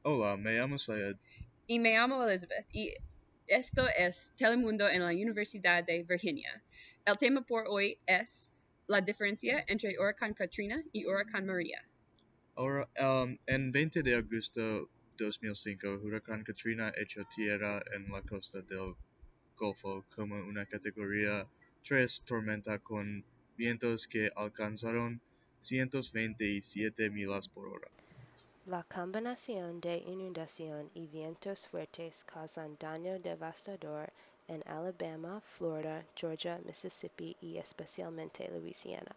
Hola, me llamo Syed. Y me llamo Elizabeth y esto es Telemundo en la Universidad de Virginia. El tema por hoy es la diferencia entre Huracán Katrina y Huracán María. Ahora, en 20 de agosto de 2005, Huracán Katrina echó tierra en la costa del Golfo como una categoría 3 tormenta con vientos que alcanzaron 127 millas por hora. La combinación de inundación y vientos fuertes causan daño devastador en Alabama, Florida, Georgia, Mississippi y especialmente Louisiana.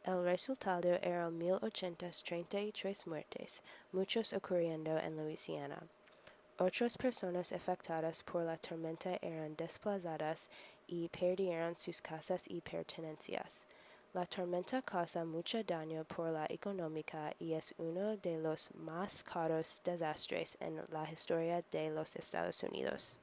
El resultado eran 1,833 muertes, muchos ocurriendo en Louisiana. Otras personas afectadas por la tormenta eran desplazadas y perdieron sus casas y pertenencias. La tormenta causa mucho daño por la económica y es uno de los más caros desastres en la historia de los Estados Unidos.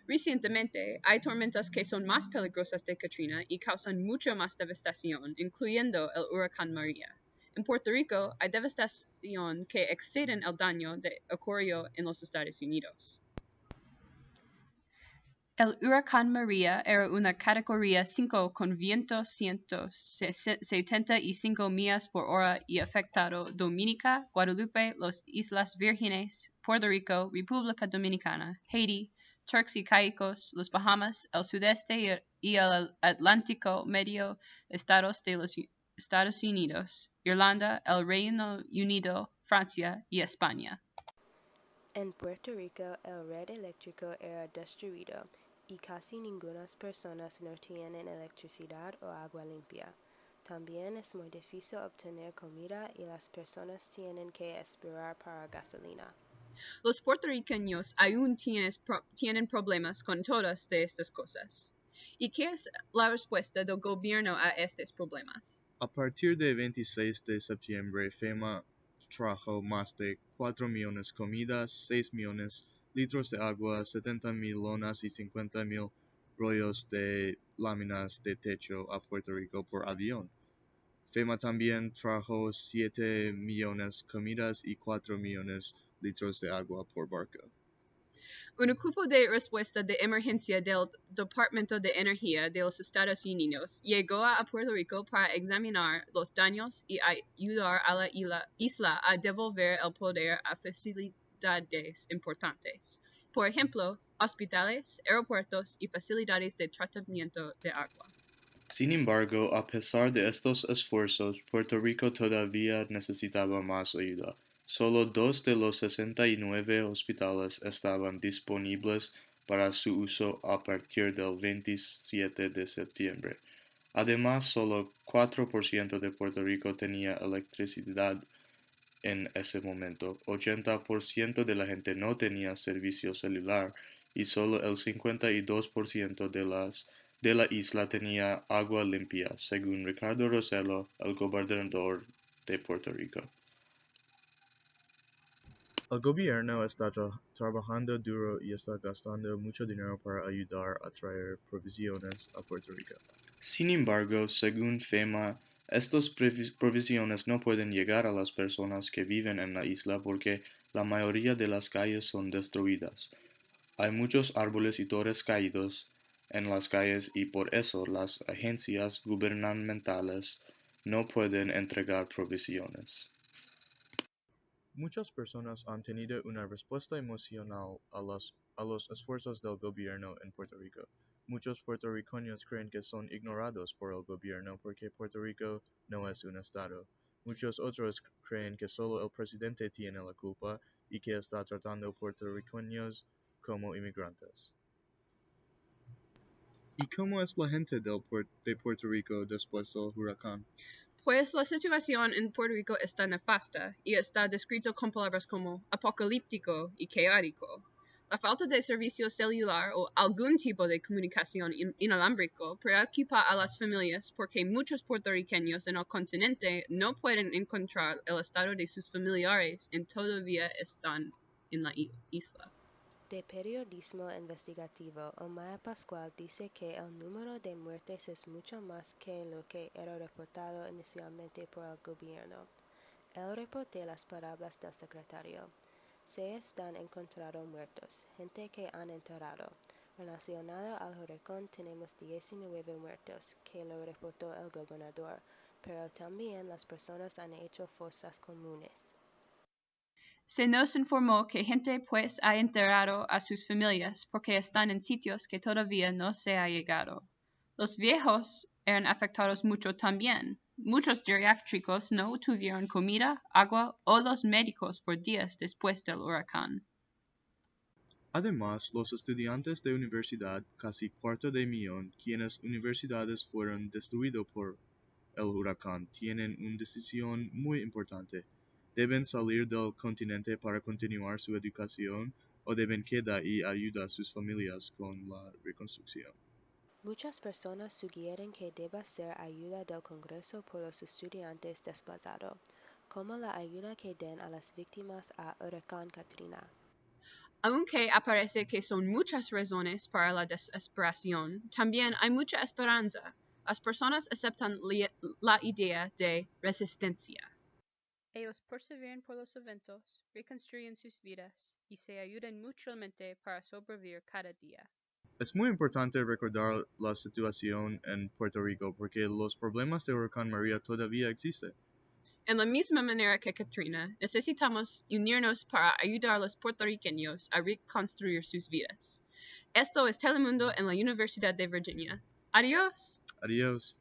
Recientemente, hay tormentas que son más peligrosas de Katrina y causan mucha más devastación, incluyendo el huracán María. En Puerto Rico, hay devastación que exceden el daño que ocurrió en los Estados Unidos. El huracán María era una categoría 5 con vientos 175 millas por hora y afectado Dominica, Guadalupe, las Islas Vírgenes, Puerto Rico, República Dominicana, Haití, Turks y Caicos, los Bahamas, el sudeste y el Atlántico Medio, estados de los Estados Unidos, Irlanda, el Reino Unido, Francia y España. En Puerto Rico, el red eléctrico era destruido y casi ninguna personas no tienen electricidad o agua limpia. También es muy difícil obtener comida y las personas tienen que esperar para gasolina. Los puertorriqueños aún tienen problemas con todas de estas cosas. ¿Y qué es la respuesta del gobierno a estos problemas? A partir del 26 de septiembre, FEMA trajo más de 4 millones de comidas, 6 millones litros de agua, 70,000 lonas y 50,000 rollos de láminas de techo a Puerto Rico por avión. FEMA también trajo 7 millones de comidas y 4 millones litros de agua por barco. Un equipo de respuesta de emergencia del Departamento de Energía de los Estados Unidos llegó a Puerto Rico para examinar los daños y ayudar a la isla a devolver el poder a facilidades importantes. Por ejemplo, hospitales, aeropuertos y facilidades de tratamiento de agua. Sin embargo, a pesar de estos esfuerzos, Puerto Rico todavía necesitaba más ayuda. Solo dos de los 69 hospitales estaban disponibles para su uso a partir del 27 de septiembre. Además, solo 4% de Puerto Rico tenía electricidad en ese momento. 80% de la gente no tenía servicio celular y solo el 52% de la isla tenía agua limpia, según Ricardo Rossello, el gobernador de Puerto Rico. El gobierno está trabajando duro y está gastando mucho dinero para ayudar a traer provisiones a Puerto Rico. Sin embargo, según FEMA, estas provisiones no pueden llegar a las personas que viven en la isla porque la mayoría de las calles son destruidas. Hay muchos árboles y torres caídos en las calles y por eso las agencias gubernamentales no pueden entregar provisiones. Muchas personas han tenido una respuesta emocional a los esfuerzos del gobierno en Puerto Rico. Muchos puertorriqueños creen que son ignorados por el gobierno porque Puerto Rico no es un estado. Muchos otros creen que solo el presidente tiene la culpa y que está tratando puertorriqueños como inmigrantes. ¿Y cómo es la gente de Puerto Rico después del huracán? Pues la situación en Puerto Rico está nefasta y está descrito con palabras como apocalíptico y caótico. La falta de servicio celular o algún tipo de comunicación inalámbrico preocupa a las familias porque muchos puertorriqueños en el continente no pueden encontrar el estado de sus familiares y todavía están en la isla. De periodismo investigativo, Omar Pascual dice que el número de muertes es mucho más que lo que era reportado inicialmente por el gobierno. Él reportó las palabras del secretario. Se están encontrando muertos, gente que han enterrado. Relacionado al huracán tenemos 19 muertos, que lo reportó el gobernador, pero también las personas han hecho fosas comunes. Se nos informó que gente pues ha enterrado a sus familias porque están en sitios que todavía no se ha llegado. Los viejos eran afectados mucho también. Muchos geriátricos no tuvieron comida, agua o los médicos por días después del huracán. Además, los estudiantes de universidad, casi cuarto de millón, quienes universidades fueron destruidos por el huracán, tienen una decisión muy importante. ¿Deben salir del continente para continuar su educación o deben quedar y ayudar a sus familias con la reconstrucción? Muchas personas sugieren que deba ser ayuda del Congreso por los estudiantes desplazados, como la ayuda que den a las víctimas a Huracán Katrina. Aunque parece que son muchas razones para la desesperación, también hay mucha esperanza. Las personas aceptan la idea de resistencia. Ellos perseveran por los eventos, reconstruyen sus vidas y se ayudan mutuamente para sobrevivir cada día. Es muy importante recordar la situación en Puerto Rico porque los problemas de Huracán María todavía existen. En la misma manera que Katrina, necesitamos unirnos para ayudar a los puertorriqueños a reconstruir sus vidas. Esto es Telemundo en la Universidad de Virginia. Adiós. Adiós.